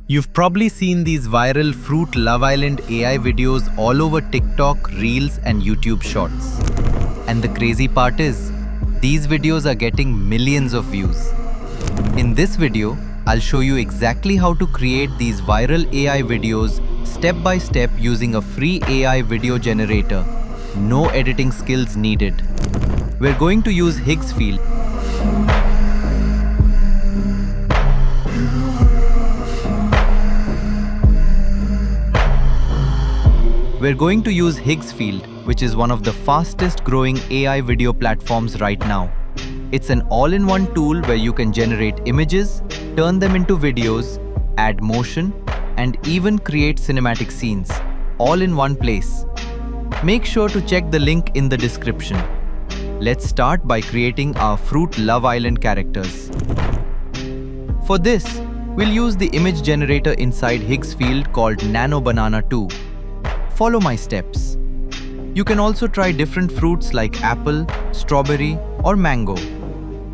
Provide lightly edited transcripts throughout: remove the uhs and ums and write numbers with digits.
You've probably seen these viral Fruit Love Island AI videos all over TikTok, Reels, and YouTube Shorts. And the crazy part is, these videos are getting millions of views. In this video, I'll show you exactly how to create these viral AI videos step by step using a free AI video generator. No editing skills needed. We're going to use Higgsfield. We're going to use Higgsfield, which is one of the fastest growing AI video platforms right now. It's an all-in-one tool where you can generate images, turn them into videos, add motion, and even create cinematic scenes, all in one place. Make sure to check the link in the description. Let's start by creating our Fruit Love Island characters. For this, we'll use the image generator inside Higgsfield called Nano Banana 2. Follow my steps. You can also try different fruits like apple, strawberry, or mango.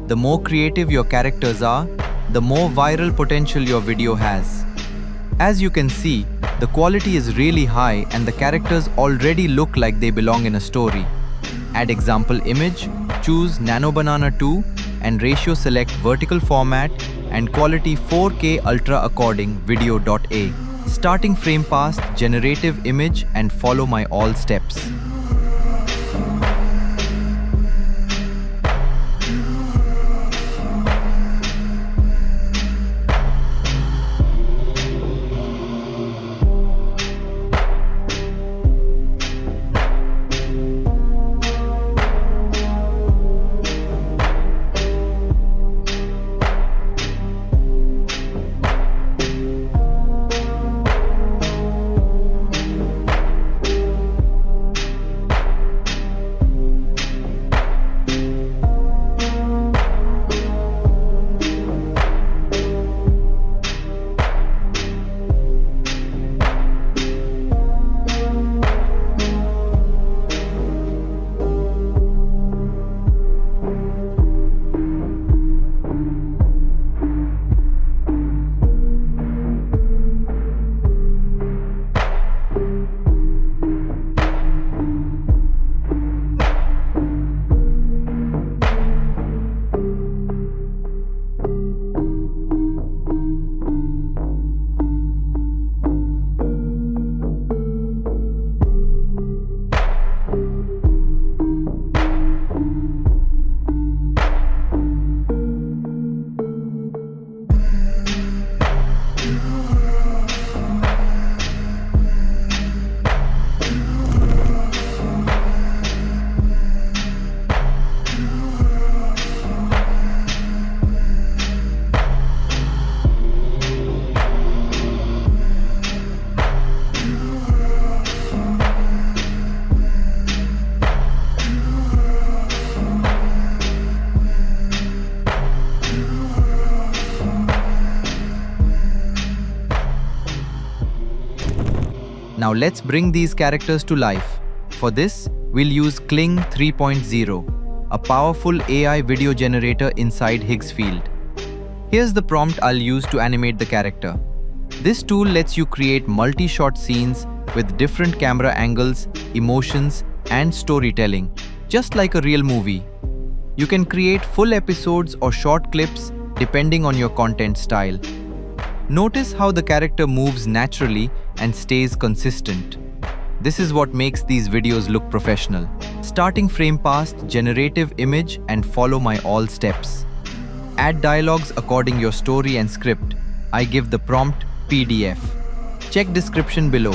The more creative your characters are, the more viral potential your video has. As you can see, the quality is really high and the characters already look like they belong in a story. Add example image, choose Nano Banana 2 and ratio select vertical format and quality 4K Ultra According video.a. Starting frame past generative image and follow my all steps. Now let's bring these characters to life. For this, we'll use Kling 3.0, a powerful AI video generator inside Higgsfield. Here's the prompt I'll use to animate the character. This tool lets you create multi-shot scenes with different camera angles, emotions, and storytelling, just like a real movie. You can create full episodes or short clips depending on your content style. Notice how the character moves naturally and stays consistent. This is what makes these videos look professional. Starting frame past generative image and follow my all steps. Add dialogues according your story and script. I give the prompt PDF. Check description below.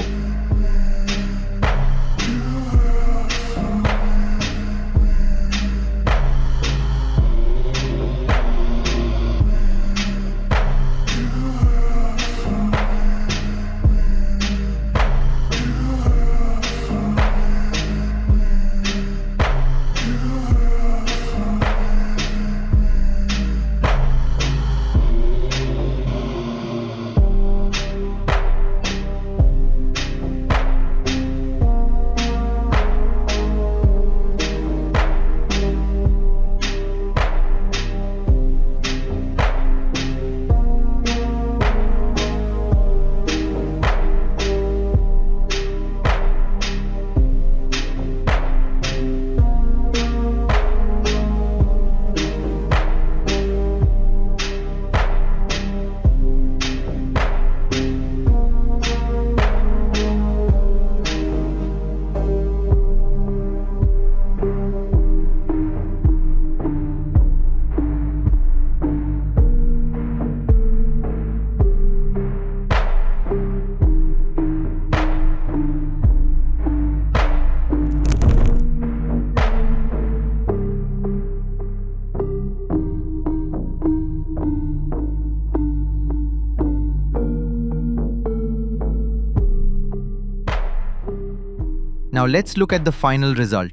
Now let's look at the final result.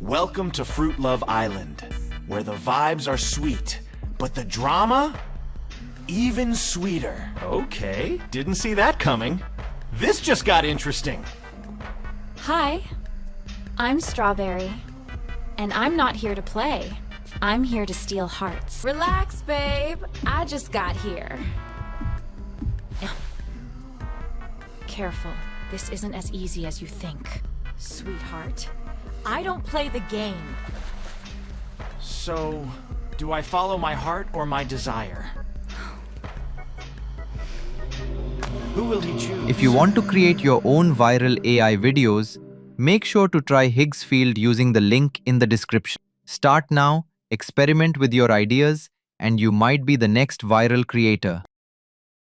Welcome to Fruit Love Island, where the vibes are sweet, but the drama? Even sweeter. Okay, didn't see that coming. This just got interesting. Hi, I'm Strawberry, and I'm not here to play. I'm here to steal hearts. Relax, babe. I just got here. Careful, this isn't as easy as you think. Sweetheart, I don't play the game. So, do I follow my heart or my desire? Who will he choose? If you want to create your own viral AI videos, make sure to try Higgsfield using the link in the description. Start now, experiment with your ideas, and you might be the next viral creator.